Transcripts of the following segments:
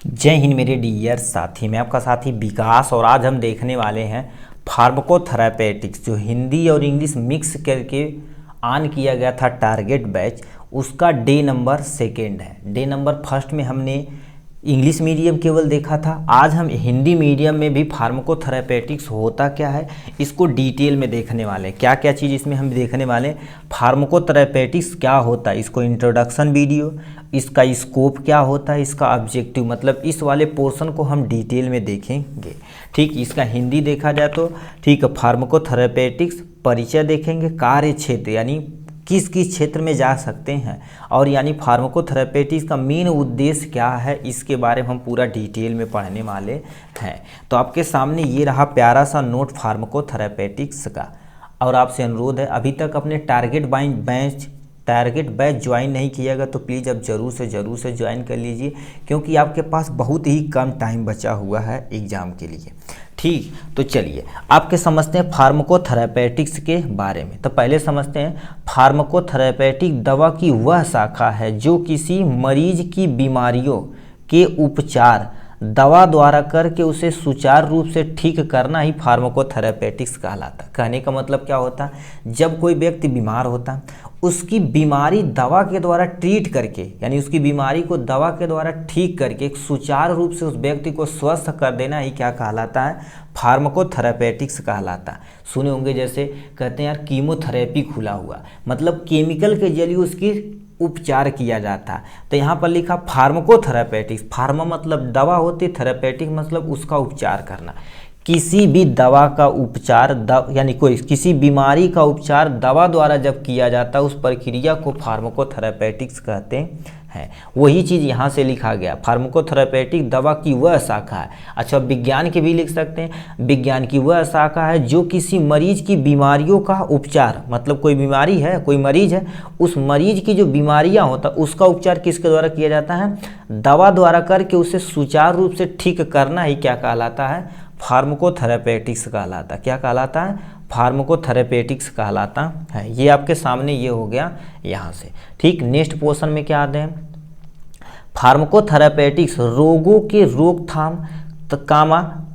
जय हिंद मेरे डियर साथी, मैं आपका साथी विकास। और आज हम देखने वाले हैं फार्माकोथेरापेटिक्स, जो हिंदी और इंग्लिश मिक्स करके ऑन किया गया था टारगेट बैच, उसका डे नंबर 2 है। डे नंबर 1 में हमने इंग्लिश मीडियम केवल देखा था। आज हम हिंदी मीडियम में भी फार्माकोथेरापेटिक्स होता क्या है इसको डिटेल में देखने वाले हैं। क्या क्या चीज़ इसमें हम देखने वाले हैं, फार्माकोथेरापेटिक्स क्या होता है, इसको इंट्रोडक्शन वीडियो, इसका स्कोप क्या होता है, इसका ऑब्जेक्टिव, मतलब इस वाले पोर्शन को हम डिटेल में देखेंगे। ठीक, इसका हिंदी देखा जाए तो ठीक है, फार्माकोथेरापेटिक्स परिचय देखेंगे, कार्य क्षेत्र यानी किस किस क्षेत्र में जा सकते हैं, और यानी फार्माकोथेरापेटिक्स का मेन उद्देश्य क्या है, इसके बारे में हम पूरा डिटेल में पढ़ने वाले हैं। तो आपके सामने ये रहा प्यारा सा नोट फार्माकोथेरापेटिक्स का। और आपसे अनुरोध है, अभी तक अपने टारगेट बैच ज्वाइन नहीं कियागा तो प्लीज़ अब ज़रूर से ज्वाइन कर लीजिए, क्योंकि आपके पास बहुत ही कम टाइम बचा हुआ है एग्ज़ाम के लिए। ठीक, तो चलिए आपके समझते हैं फार्माकोथेरापेटिक्स के बारे में। तो पहले समझते हैं, फार्माकोथेरापेटिक दवा की वह शाखा है जो किसी मरीज की बीमारियों के उपचार दवा द्वारा करके उसे सुचारू रूप से ठीक करना ही फार्माकोथेरापेटिक्स कहलाता है। कहने का मतलब क्या होता है, जब कोई व्यक्ति बीमार होता है उसकी बीमारी दवा के द्वारा ट्रीट करके, यानी उसकी बीमारी को दवा के द्वारा ठीक करके एक सुचारू रूप से उस व्यक्ति को स्वस्थ कर देना ही क्या कहलाता है, फार्माकोथेरापेटिक्स कहलाता है। सुने होंगे, जैसे कहते हैं यार कीमोथेरेपी खुला हुआ, मतलब केमिकल के जरिए उसकी उपचार किया जाता है। तो यहाँ पर लिखा फार्माकोथेरापेटिक्स, फार्मा मतलब दवा होती, थेरापेटिक मतलब उसका उपचार करना। किसी भी दवा का उपचार यानी कोई किसी बीमारी का उपचार दवा द्वारा जब किया जाता है उस प्रक्रिया को फार्माकोथेरापेटिक्स कहते हैं। वही चीज़ यहाँ से लिखा गया, फार्माकोथेरापेटिक दवा की वह शाखा है। अच्छा, विज्ञान के भी लिख सकते हैं, विज्ञान की वह शाखा है जो किसी मरीज की बीमारियों का उपचार, मतलब कोई बीमारी है, कोई मरीज है, उस मरीज की जो बीमारियाँ होता है उसका उपचार किसके द्वारा किया जाता है, दवा द्वारा करके उसे सुचारू रूप से ठीक करना ही क्या कहलाता है, फार्माकोथेरापेटिक्स कहलाता है। क्या कहलाता है, फार्माकोथेरापेटिक्स कहलाता है। ये आपके सामने ये हो गया यहाँ से। ठीक, नेक्स्ट पोर्शन में क्या आते हैं, फार्माकोथेरापेटिक्स रोगों के रोकथाम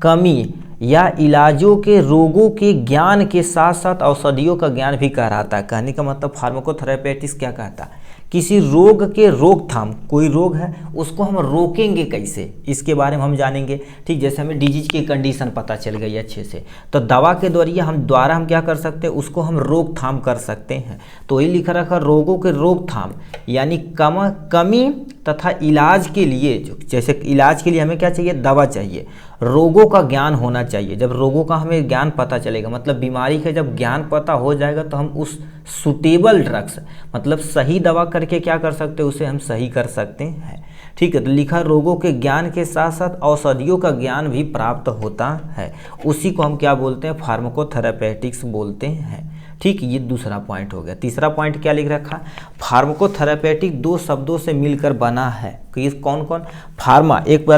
कमी या इलाजों के रोगों के ज्ञान के साथ साथ औषधियों का ज्ञान भी कहलाता है। कहने का मतलब फार्माकोथेरापेटिक्स क्या कहता है, किसी रोग के रोकथाम, कोई रोग है उसको हम रोकेंगे कैसे, इसके बारे में हम जानेंगे। ठीक, जैसे हमें डिजीज की कंडीशन पता चल गई अच्छे से, तो दवा के द्वारा हम क्या कर सकते हैं, उसको हम रोकथाम कर सकते हैं। तो वही लिखा रखा, रोगों के रोकथाम यानी कमी तथा इलाज के लिए, जैसे इलाज के लिए हमें क्या चाहिए, दवा चाहिए, रोगों का ज्ञान होना चाहिए। जब रोगों का हमें ज्ञान पता चलेगा, मतलब बीमारी का जब ज्ञान पता हो जाएगा तो हम उस सुटेबल ड्रग्स, मतलब सही दवा करके क्या कर सकते हैं, उसे हम सही कर सकते हैं। ठीक है, तो लिखा रोगों के ज्ञान के साथ साथ औषधियों का ज्ञान भी प्राप्त होता है, उसी को हम क्या बोलते हैं, फार्माकोथेरापेटिक्स बोलते हैं। ठीक, ये दूसरा पॉइंट हो गया। तीसरा पॉइंट क्या लिख रखा, फार्माकोथेरापेटिक दो शब्दों से मिलकर बना है। कि कौन कौन, फार्मा एक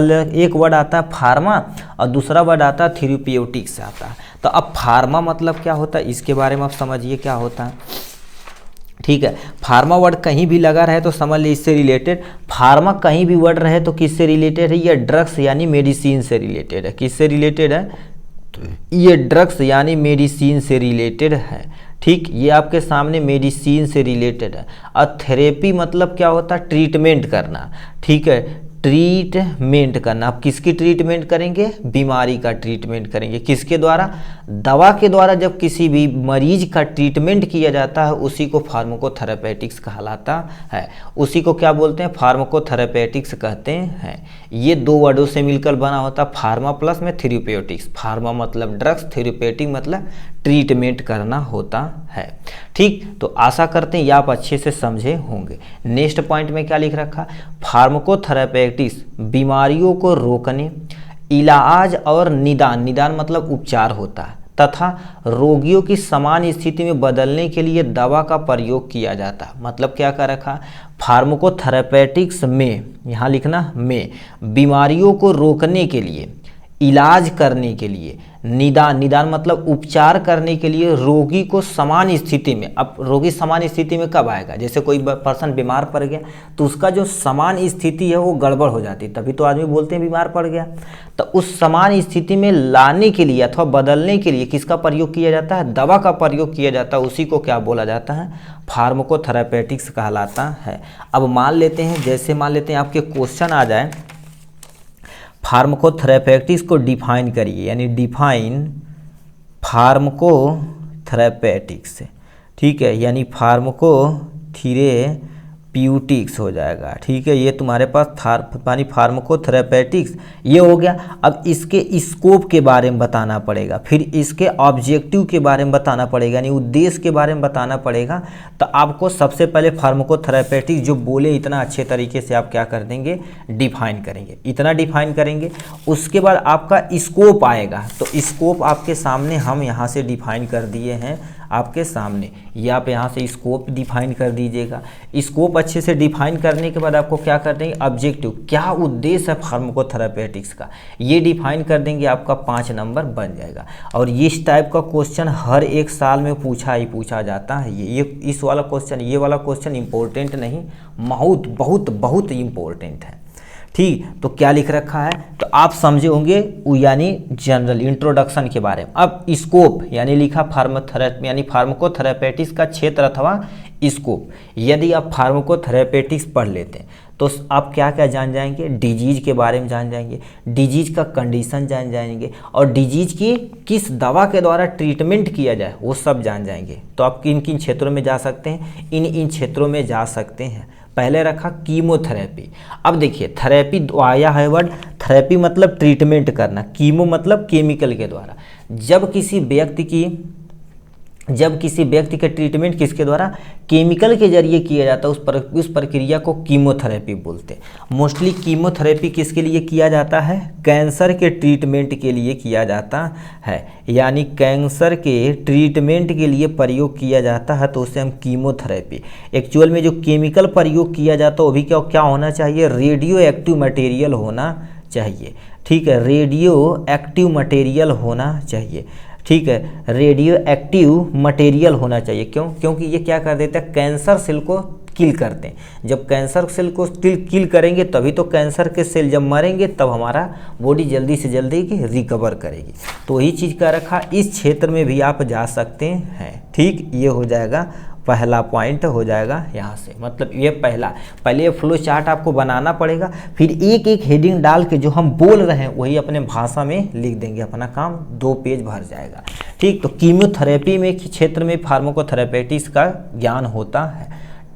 वर्ड आता है फार्मा, और दूसरा वर्ड आता है थेरेप्यूटिक्स से आता है। तो अब फार्मा मतलब क्या होता है, इसके बारे में आप समझिए क्या होता है। ठीक है, फार्मा वर्ड कहीं भी लगा रहे तो समझ लीजिए इससे रिलेटेड, फार्मा कहीं भी वर्ड रहे तो किससे रिलेटेड है, ये ड्रग्स यानी मेडिसिन से रिलेटेड है। किससे रिलेटेड है, ये ड्रग्स यानी मेडिसिन से रिलेटेड है। ठीक, ये आपके सामने मेडिसिन से रिलेटेड है। और थेरेपी मतलब क्या होता है, ट्रीटमेंट करना। ठीक है, ट्रीटमेंट करना, आप किसकी ट्रीटमेंट करेंगे, बीमारी का ट्रीटमेंट करेंगे, किसके द्वारा, दवा के द्वारा। जब किसी भी मरीज का ट्रीटमेंट किया जाता है उसी को फार्माकोथेरापेटिक्स कहलाता है, उसी को क्या बोलते हैं, फार्माकोथेरापेटिक्स कहते हैं। ये दो वर्डों से मिलकर बना होता है, फार्मा प्लस में थेरेप्यूटिक्स। फार्मा मतलब ड्रग्स, थेरेपेटिक मतलब ट्रीटमेंट करना होता है। ठीक, तो आशा करते हैं ये आप अच्छे से समझे होंगे। नेक्स्ट पॉइंट में क्या लिख रखा, फार्माकोथेरापेटिक्स बीमारियों को रोकने, इलाज और निदान मतलब उपचार होता है, तथा रोगियों की समान स्थिति में बदलने के लिए दवा का प्रयोग किया जाता है। मतलब क्या कर रखा, फार्माकोथेरापेटिक्स में, यहाँ लिखना में, बीमारियों को रोकने के लिए, इलाज करने के लिए, निदान, निदान मतलब उपचार करने के लिए रोगी को सामान्य स्थिति में। अब रोगी सामान्य स्थिति में कब आएगा, जैसे कोई पर्सन बीमार पड़ गया तो उसका जो सामान्य स्थिति है वो गड़बड़ हो जाती है, तभी तो आदमी बोलते हैं बीमार पड़ गया। तो उस सामान्य स्थिति में लाने के लिए अथवा बदलने के लिए किसका प्रयोग किया जाता है, दवा का प्रयोग किया जाता है। उसी को क्या बोला जाता है, फार्माकोथेरेपेटिक्स कहलाता है। अब मान लेते हैं, जैसे मान लेते हैं आपके क्वेश्चन आ जाए, फार्माकोथेरेपेटिक्स को डिफाइन करिए, यानी डिफाइन फार्माकोथेरेपेटिक्स, ठीक है, यानी फार्माकोथेरेप्यूटिक्स हो जाएगा, ठीक है। ये तुम्हारे पास फार्माकोथेरेपेटिक्स ये हो गया। अब इसके स्कोप के बारे में बताना पड़ेगा, फिर इसके ऑब्जेक्टिव के बारे में बताना पड़ेगा, यानी उद्देश्य के बारे में बताना पड़ेगा। तो आपको सबसे पहले फार्माकोथेरेपेटिक्स जो बोले इतना अच्छे तरीके से आप क्या कर देंगे, डिफाइन करेंगे, इतना डिफाइन करेंगे। उसके बाद आपका स्कोप आएगा, तो स्कोप आपके सामने हम यहाँ से डिफाइन कर दिए हैं आपके सामने, ये आप यहाँ से स्कोप डिफाइन कर दीजिएगा। स्कोप अच्छे से डिफाइन करने के बाद आपको क्या कर देंगे, ऑब्जेक्टिव, क्या उद्देश्य है फार्माकोथेरेपेटिक्स का, ये डिफाइन कर देंगे, आपका 5 नंबर बन जाएगा। और इस टाइप का क्वेश्चन हर एक साल में पूछा जाता है। ये इस वाला क्वेश्चन, ये वाला क्वेश्चन इंपॉर्टेंट नहीं, बहुत बहुत बहुत इंपॉर्टेंट है, ठीक। तो क्या लिख रखा है, तो आप समझे होंगे, यानी जनरल इंट्रोडक्शन के बारे में। अब स्कोप यानी लिखा यानी फार्माकोथेरेपेटिक्स का क्षेत्र अथवा स्कोप। यदि आप फार्माकोथेरेपेटिक्स पढ़ लेते हैं तो आप क्या क्या जान जाएंगे, डिजीज के बारे में जान जाएंगे, डिजीज का कंडीशन जान जाएंगे, और डिजीज की किस दवा के द्वारा ट्रीटमेंट किया जाए वो सब जान जाएंगे। तो आप किन किन क्षेत्रों में जा सकते हैं, इन क्षेत्रों में जा सकते हैं। पहले रखा कीमोथेरेपी। अब देखिए थेरेपी आया है वर्ड, थेरेपी मतलब ट्रीटमेंट करना, कीमो मतलब केमिकल के द्वारा। जब किसी व्यक्ति का ट्रीटमेंट किसके द्वारा, केमिकल के जरिए किया जाता है, उस प्रक्रिया को कीमोथेरेपी बोलते हैं। मोस्टली कीमोथेरेपी किसके लिए किया जाता है, कैंसर के ट्रीटमेंट के लिए किया जाता है, यानी कैंसर के ट्रीटमेंट के लिए प्रयोग किया जाता है, तो उसे हम कीमोथेरेपी। एक्चुअल में जो केमिकल प्रयोग किया जाता है वो भी क्या होना चाहिए, रेडियो एक्टिव मटेरियल होना चाहिए, ठीक है, रेडियो एक्टिव मटेरियल होना चाहिए, ठीक है, रेडियो एक्टिव मटेरियल होना चाहिए। क्योंकि ये क्या कर देता है, कैंसर सेल को किल करते हैं। जब कैंसर सेल को किल करेंगे तभी तो कैंसर के सेल जब मरेंगे तब हमारा बॉडी जल्दी से जल्दी रिकवर करेगी। तो वही चीज़ का रखा, इस क्षेत्र में भी आप जा सकते हैं, ठीक। ये हो जाएगा पहला पॉइंट हो जाएगा यहाँ से, मतलब ये पहले ये फ्लो चार्ट आपको बनाना पड़ेगा, फिर एक एक हेडिंग डाल के जो हम बोल रहे हैं वही अपने भाषा में लिख देंगे, अपना काम 2 पेज भर जाएगा, ठीक। तो कीमोथेरेपी में क्षेत्र में फार्माकोथेरेपेटिक्स का ज्ञान होता है।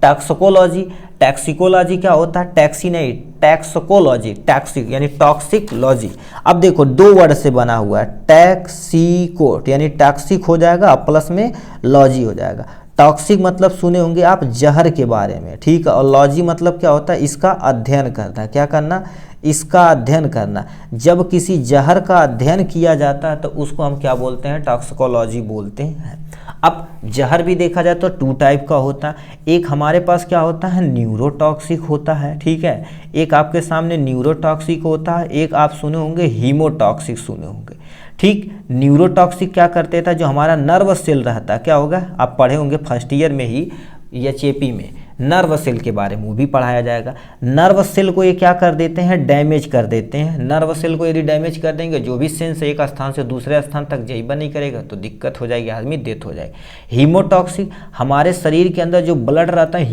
टैक्सिकोलॉजी क्या होता है, टैक्सी नहीं, टैक्सिकोलॉजी, टैक्सिक यानी टॉक्सिकोलॉजी। अब देखो 2 वर्ड से बना हुआ है, टैक्सिको यानी टॉक्सिक हो जाएगा, प्लस में लॉजी हो जाएगा। टॉक्सिक मतलब सुने होंगे आप जहर के बारे में, ठीक है, और लॉजी मतलब क्या होता है, इसका अध्ययन करना, क्या करना, इसका अध्ययन करना। जब किसी जहर का अध्ययन किया जाता है तो उसको हम क्या बोलते हैं, टॉक्सिकोलॉजी बोलते हैं। अब जहर भी देखा जाए तो 2 टाइप का होता है, एक हमारे पास क्या होता है, न्यूरोटॉक्सिक होता है, ठीक है, एक आपके सामने न्यूरोटॉक्सिक होता है, एक आप सुने होंगे हीमोटॉक्सिक सुने होंगे, ठीक। न्यूरोटॉक्सिक क्या करते था, जो हमारा नर्व सेल रहता है, क्या होगा, आप पढ़े होंगे फर्स्ट ईयर में ही एचएपी में नर्व सेल के बारे में वो भी पढ़ाया जाएगा। नर्व सेल को ये क्या कर देते हैं, डैमेज कर देते हैं। नर्व सेल को यदि डैमेज कर देंगे, जो भी सेंस एक स्थान से दूसरे स्थान तक जाइबा नहीं करेगा तो दिक्कत हो जाएगी, आदमी डेथ हो जाएगी। हीमोटॉक्सिक, हमारे शरीर के अंदर जो ब्लड रहता है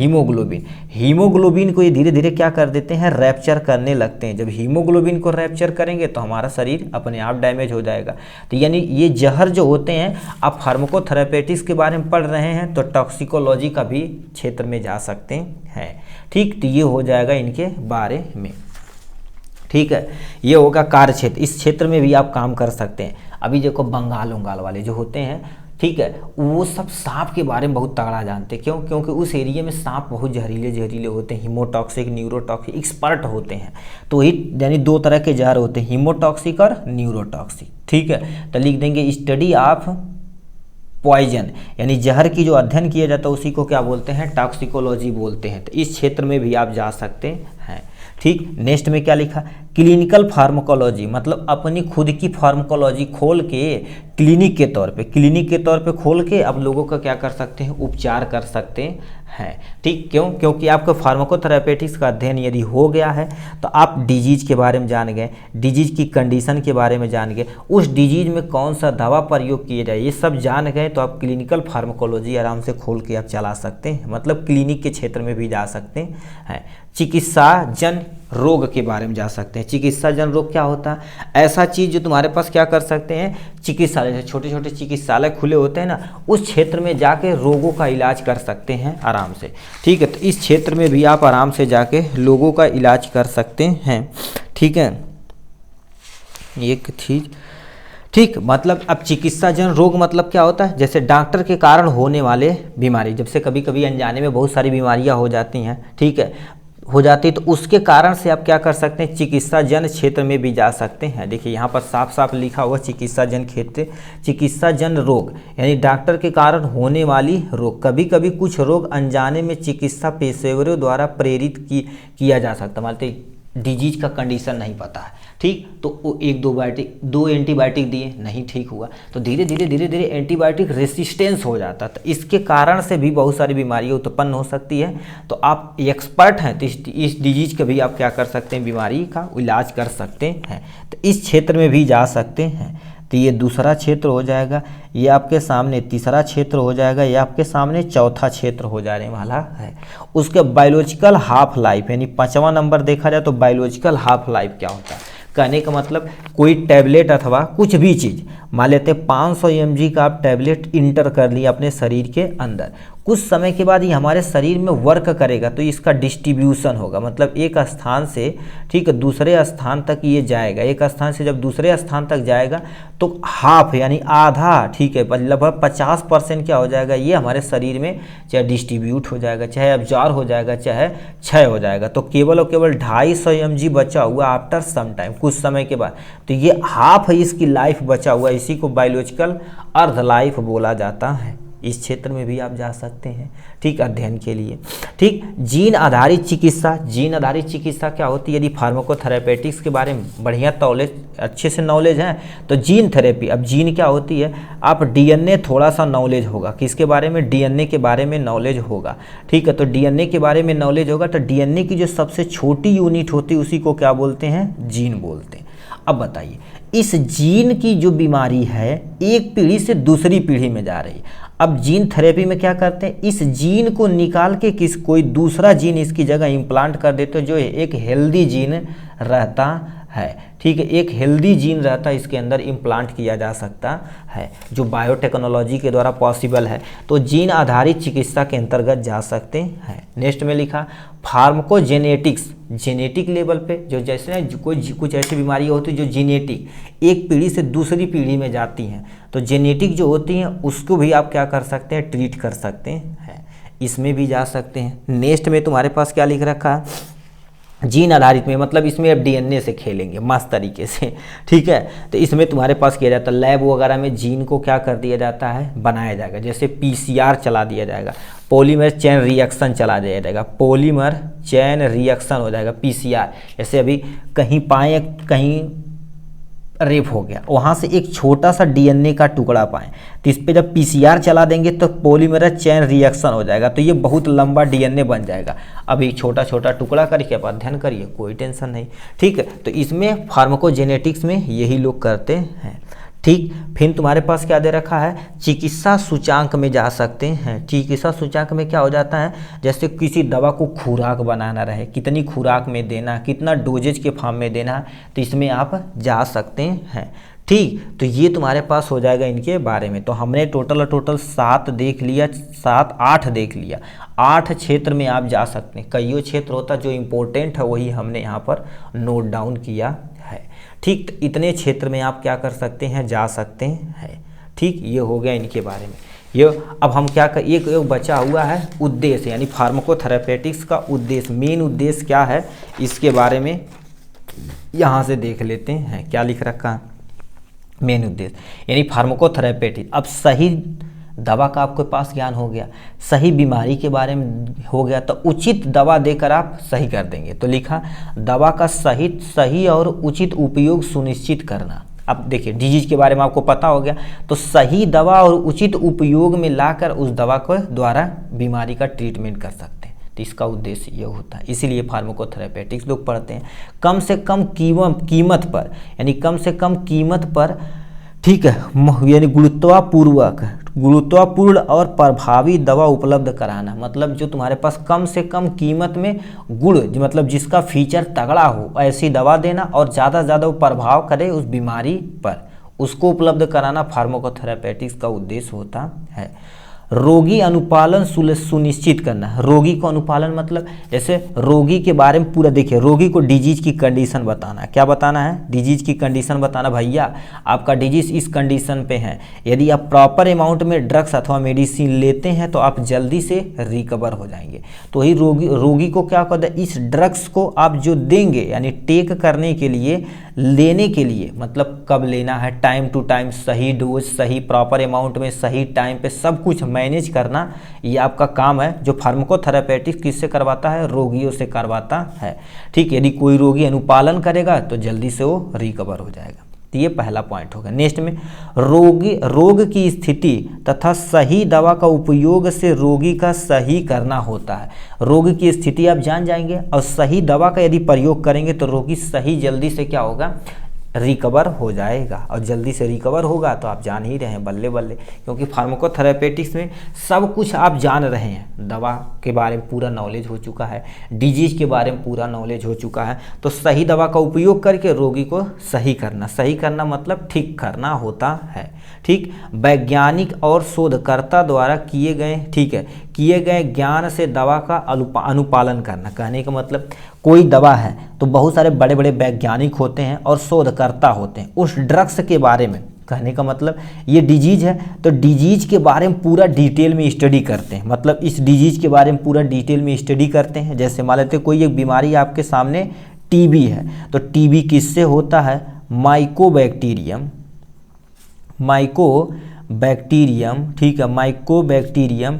हीमोग्लोबिन को ये धीरे धीरे क्या कर देते हैं, रैप्चर करने लगते हैं। जब हीमोग्लोबिन को रैप्चर करेंगे तो हमारा शरीर अपने आप डैमेज हो जाएगा। तो यानी ये जहर जो होते हैं, आप फार्माकोथेरेपेटिक्स के बारे में पढ़ रहे हैं तो टॉक्सिकोलॉजी का भी क्षेत्र में जा सकते हैं, ठीक। तो ये हो जाएगा इनके बारे में, ठीक है। ये होगा कार्य क्षेत्र, इस क्षेत्र में भी आप काम कर सकते हैं। अभी देखो बंगाल वाले जो होते हैं, ठीक है, वो सब सांप के बारे में बहुत तगड़ा जानते हैं। क्योंकि उस एरिया में सांप बहुत जहरीले होते हैं, हीमोटॉक्सिक न्यूरोटॉक्सिक एक्सपर्ट होते हैं। तो वही यानी 2 तरह के जहर होते हैं, हीमोटॉक्सिक और न्यूरोटॉक्सिक, ठीक है। तो लिख देंगे स्टडी ऑफ पॉइजन, यानी जहर की जो अध्ययन किया जाता है उसी को क्या बोलते हैं, टॉक्सिकोलॉजी बोलते हैं। तो इस क्षेत्र में भी आप जा सकते हैं, ठीक, नेक्स्ट में क्या लिखा, क्लिनिकल फार्माकोलॉजी, मतलब अपनी खुद की फार्माकोलॉजी खोल के क्लिनिक के तौर पे खोल के अब लोगों का क्या कर सकते हैं, उपचार कर सकते हैं। ठीक, क्यों, क्योंकि आपको फार्माकोथेरेपेटिक्स का अध्ययन यदि हो गया है तो आप डिजीज के बारे में जान गए, डिजीज की कंडीशन के बारे में जान गए, उस डिजीज में कौन सा दवा प्रयोग किया जाए ये सब जान गए, तो आप क्लिनिकल फार्माकोलॉजी आराम से खोल के आप चला सकते हैं, मतलब क्लिनिक के क्षेत्र में भी जा सकते हैं। चिकित्सा जन रोग के बारे में जा सकते हैं। चिकित्सा जन रोग क्या होता है, ऐसा चीज़ जो तुम्हारे पास क्या कर सकते हैं, चिकित्सालय, छोटे छोटे चिकित्सालय खुले होते हैं ना, उस क्षेत्र में जाके रोगों का इलाज कर सकते हैं आराम से। ठीक है, तो इस क्षेत्र में भी आप आराम से जाके लोगों का इलाज कर सकते हैं। ठीक है, एक चीज़, ठीक, मतलब अब चिकित्सा जन रोग मतलब क्या होता है, जैसे डॉक्टर के कारण होने वाले बीमारी, जब से कभी कभी अनजाने में बहुत सारी बीमारियां हो जाती हैं, ठीक है, हो जाती, तो उसके कारण से आप क्या कर सकते हैं, चिकित्सा जन क्षेत्र में भी जा सकते हैं। देखिए यहाँ पर साफ साफ लिखा हुआ चिकित्सा जन क्षेत्र, चिकित्सा जन रोग यानी डॉक्टर के कारण होने वाली रोग। कभी कभी कुछ रोग अनजाने में चिकित्सा पेशेवरों द्वारा प्रेरित किया जा सकता है, मतलब डिजीज का कंडीशन नहीं पता है, ठीक, तो वो दो एंटीबायोटिक दिए, नहीं ठीक हुआ, तो धीरे धीरे एंटीबायोटिक रेसिस्टेंस हो जाता है, तो इसके कारण से भी बहुत सारी बीमारियां उत्पन्न हो सकती है। तो आप एक्सपर्ट हैं तो इस डिजीज का भी आप क्या कर सकते हैं, बीमारी का इलाज कर सकते हैं, तो इस क्षेत्र में भी जा सकते हैं। तो ये दूसरा क्षेत्र हो जाएगा, ये आपके सामने तीसरा क्षेत्र हो जाएगा, ये आपके सामने चौथा क्षेत्र हो जाने वाला है। उसके बायोलॉजिकल हाफ लाइफ यानी 5वां नंबर देखा जाए तो बायोलॉजिकल हाफ लाइफ क्या होता है, कहने का मतलब कोई टैबलेट अथवा कुछ भी चीज़, मान लेते 500 mg का आप टैबलेट इंटर कर लिया अपने शरीर के अंदर, कुछ समय के बाद ये हमारे शरीर में वर्क करेगा तो इसका डिस्ट्रीब्यूशन होगा, मतलब एक स्थान से, ठीक है, दूसरे स्थान तक ये जाएगा, एक स्थान से जब दूसरे स्थान तक जाएगा तो हाफ यानी आधा, ठीक है, लगभग 50% क्या हो जाएगा, ये हमारे शरीर में चाहे डिस्ट्रीब्यूट हो जाएगा, चाहे अब्जॉर्ब हो जाएगा, चाहे क्षय हो जाएगा, तो केवल और केवल 250 mg बचा हुआ आफ्टर सम टाइम, कुछ समय के बाद, तो ये हाफ इसकी लाइफ बचा हुआ, इसी को बायोलॉजिकल अर्ध लाइफ बोला जाता है। इस क्षेत्र में भी आप जा सकते हैं, ठीक, अध्ययन के लिए। ठीक, जीन आधारित चिकित्सा, जीन आधारित चिकित्सा क्या होती है, यदि फार्माकोथेरेपेटिक्स के बारे में बढ़िया अच्छे से नॉलेज है तो जीन थेरेपी, अब जीन क्या होती है, आप डीएनए थोड़ा सा नॉलेज होगा, किसके बारे में, डीएनए के बारे में नॉलेज होगा, ठीक है, तो डीएनए के बारे में नॉलेज होगा, तो डीएनए की जो सबसे छोटी यूनिट होती है उसी को क्या बोलते हैं, जीन बोलते हैं। अब बताइए, इस जीन की जो बीमारी है एक पीढ़ी से दूसरी पीढ़ी में जा रही है, अब जीन थेरेपी में क्या करते हैं, इस जीन को निकाल के कोई दूसरा जीन इसकी जगह इम्प्लांट कर देते हैं, जो एक हेल्दी जीन रहता है, ठीक है, एक हेल्दी जीन रहता है, इसके अंदर इम्प्लांट किया जा सकता है, जो बायोटेक्नोलॉजी के द्वारा पॉसिबल है, तो जीन आधारित चिकित्सा के अंतर्गत जा सकते हैं। नेक्स्ट में लिखा फार्माकोजेनेटिक्स, जेनेटिक लेवल पे जो जैसे ना कुछ ऐसी बीमारियाँ होती हैं जो जेनेटिक एक पीढ़ी से दूसरी पीढ़ी में जाती हैं, तो जेनेटिक जो होती हैं उसको भी आप क्या कर सकते हैं, ट्रीट कर सकते हैं, इसमें भी जा सकते हैं। नेक्स्ट में तुम्हारे पास क्या लिख रखा है, जीन आधारित में, मतलब इसमें अब डीएनए से खेलेंगे मस्त तरीके से, ठीक है, तो इसमें तुम्हारे पास किया जाता है लैब वगैरह में जीन को क्या कर दिया जाता है, बनाया जाएगा, जैसे पीसीआर चला दिया जाएगा, पॉलीमर चेन रिएक्शन चला दिया जाएगा, पॉलीमर चेन रिएक्शन हो जाएगा पीसीआर, जैसे अभी कहीं पाए कहीं रेप हो गया, वहाँ से एक छोटा सा डीएनए का टुकड़ा पाएँ तो इस पर जब पीसीआर चला देंगे तो पॉलीमरेज चेन रिएक्शन हो जाएगा, तो ये बहुत लंबा डीएनए बन जाएगा। अब एक छोटा छोटा टुकड़ा करके आप अध्ययन करिए, कोई टेंशन नहीं, ठीक है, तो इसमें फार्माकोजेनेटिक्स में यही लोग करते हैं। ठीक, फिर तुम्हारे पास क्या दे रखा है, चिकित्सा सूचांक में जा सकते हैं। चिकित्सा सूचांक में क्या हो जाता है, जैसे किसी दवा को खुराक बनाना रहे, कितनी खुराक में देना, कितना डोजेज के फॉर्म में देना, तो इसमें आप जा सकते हैं। ठीक, तो ये तुम्हारे पास हो जाएगा इनके बारे में। तो हमने टोटल 7 देख लिया, 8 देख लिया। 8 क्षेत्र में आप जा सकते हैं, कईयों क्षेत्र होता जो इम्पोर्टेंट है वही हमने यहाँ पर नोट डाउन किया है। ठीक, तो इतने क्षेत्र में आप क्या कर सकते हैं, जा सकते हैं। ठीक, ये हो गया इनके बारे में। ये अब हम क्या कर, एक बचा हुआ है उद्देश्य, यानी फार्माकोथेरेपेटिक्स का उद्देश्य, मेन उद्देश्य क्या है इसके बारे में यहाँ से देख लेते हैं। क्या लिख रखा है, मेन उद्देश्य यानी फार्माकोथेरेपेटिक्स। अब सही दवा का आपके पास ज्ञान हो गया, सही बीमारी के बारे में हो गया, तो उचित दवा देकर आप सही कर देंगे। तो लिखा दवा का सही और उचित उपयोग सुनिश्चित करना। अब देखिए डिजीज के बारे में आपको पता हो गया, तो सही दवा और उचित उपयोग में लाकर उस दवा को द्वारा बीमारी का ट्रीटमेंट कर सकते हैं। तो इसका उद्देश्य यह होता है, इसीलिए फार्माकोथेरेपेटिक्स लोग पढ़ते हैं। कम से कम कीमत पर, यानी कम से कम कीमत पर, ठीक है, यानी गुरुत्वापूर्ण और प्रभावी दवा उपलब्ध कराना। मतलब जो तुम्हारे पास कम से कम कीमत में मतलब जिसका फीचर तगड़ा हो, ऐसी दवा देना, और ज़्यादा से ज़्यादा वो प्रभाव करे उस बीमारी पर, उसको उपलब्ध कराना फार्माकोथेरेपेटिक्स का उद्देश्य होता है। रोगी अनुपालन सुनिश्चित करना। रोगी को अनुपालन मतलब जैसे रोगी के बारे में पूरा देखिए, रोगी को डिजीज की कंडीशन बताना। क्या बताना है? डिजीज की कंडीशन बताना। भैया आपका डिजीज इस कंडीशन पे है, यदि आप प्रॉपर अमाउंट में ड्रग्स अथवा मेडिसिन लेते हैं तो आप जल्दी से रिकवर हो जाएंगे। तो ही रोगी को क्या कहते हैं, इस ड्रग्स को आप जो देंगे, यानी टेक करने के लिए, लेने के लिए, मतलब कब लेना है, टाइम टू टाइम, सही डोज, सही प्रॉपर अमाउंट में, सही टाइम पे, सब कुछ मैनेज करना, ये आपका काम है। जो फार्माकोथेरेपेटिक्स किससे करवाता है? रोगियों से करवाता है। ठीक, यदि कोई रोगी अनुपालन करेगा तो जल्दी से वो रिकवर हो जाएगा। तो ये पहला पॉइंट होगा। नेक्स्ट में रोग की स्थिति तथा सही दवा का उपयोग से रोगी का सही करना होता है। रोग की स्थिति आप जान जाएंगे और सही दवा का यदि प्रयोग करेंगे तो रोगी सही जल्दी से क्या होगा, रिकवर हो जाएगा। और जल्दी से रिकवर होगा तो आप जान ही रहे हैं, बल्ले बल्ले, क्योंकि फार्माकोथेरेपेटिक्स में सब कुछ आप जान रहे हैं। दवा के बारे में पूरा नॉलेज हो चुका है, डिजीज के बारे में पूरा नॉलेज हो चुका है, तो सही दवा का उपयोग करके रोगी को सही करना मतलब ठीक करना होता है। ठीक, वैज्ञानिक और शोधकर्ता द्वारा किए गए ज्ञान से दवा का अनुपालन करना। कहने का मतलब कोई दवा है तो बहुत सारे बड़े बड़े वैज्ञानिक होते हैं और शोधकर्ता होते हैं उस ड्रग्स के बारे में। कहने का मतलब ये डिजीज है तो डिजीज के बारे में पूरा डिटेल में स्टडी करते हैं, मतलब इस डिजीज के बारे में पूरा डिटेल में स्टडी करते हैं। जैसे मान लेते कोई एक बीमारी आपके सामने टीबी है, तो टीबी किससे होता है? माइकोबैक्टीरियम, ठीक है, माइकोबैक्टीरियम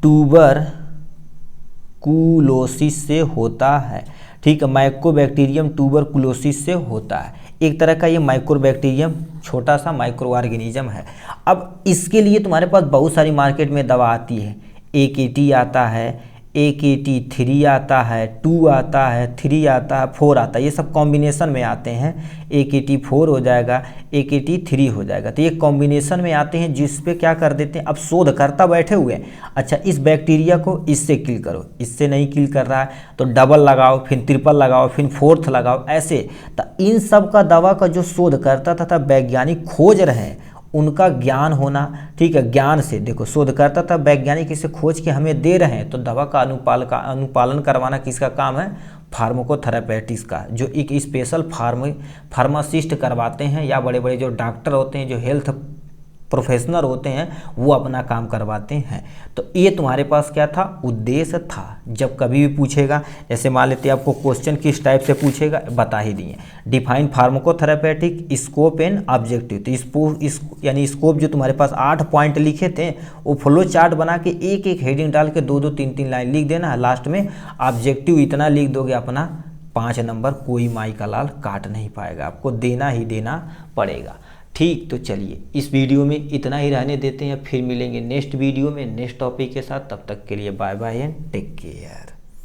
ट्यूबरकुलोसिस से होता है। ठीक है, माइकोबैक्टीरियम ट्यूबरकुलोसिस से होता है। एक तरह का ये माइक्रोबैक्टीरियम छोटा सा माइक्रो ऑर्गेनिज्म है। अब इसके लिए तुम्हारे पास बहुत सारी मार्केट में दवा आती है। AKT आता है, AKT3 आता है, 2 आता है, 3 आता है, 4 आता है, ये सब कॉम्बिनेशन में आते हैं। AKT4 हो जाएगा, AKT3 हो जाएगा, तो ये कॉम्बिनेशन में आते हैं, जिस पे क्या कर देते हैं, अब शोधकर्ता बैठे हुए हैं, अच्छा इस बैक्टीरिया को इससे किल करो, इससे नहीं किल कर रहा है तो डबल लगाओ, फिर ट्रिपल लगाओ, फिर फोर्थ लगाओ, ऐसे। तो इन सब का दवा का जो शोधकर्ता तथा वैज्ञानिक खोज रहे हैं उनका ज्ञान होना। ठीक है, ज्ञान से देखो शोधकर्ता तथा वैज्ञानिक इसे खोज के हमें दे रहे हैं, तो दवा का अनुपालन करवाना किसका काम है? फार्माकोथेरेपेटिक्स का, जो एक स्पेशल फार्मासिस्ट करवाते हैं, या बड़े बड़े जो डॉक्टर होते हैं, जो हेल्थ प्रोफेशनल होते हैं, वो अपना काम करवाते हैं। तो ये तुम्हारे पास क्या था? उद्देश्य था। जब कभी भी पूछेगा, जैसे मान लेते हैं आपको क्वेश्चन किस टाइप से पूछेगा, बता ही दिए, डिफाइन फार्माकोथेरेपेटिक स्कोप एंड ऑब्जेक्टिव। तो यानी स्कोप जो तुम्हारे पास 8 पॉइंट लिखे थे, वो फ्लो चार्ट बना के एक एक हेडिंग डाल के 2-2 3-3 लाइन लिख देना है। लास्ट में ऑब्जेक्टिव इतना लिख दोगे, अपना 5 नंबर कोई माई का लाल काट नहीं पाएगा, आपको देना ही देना पड़ेगा। ठीक, तो चलिए इस वीडियो में इतना ही रहने देते हैं, फिर मिलेंगे नेक्स्ट वीडियो में नेक्स्ट टॉपिक के साथ। तब तक के लिए bye bye and take care.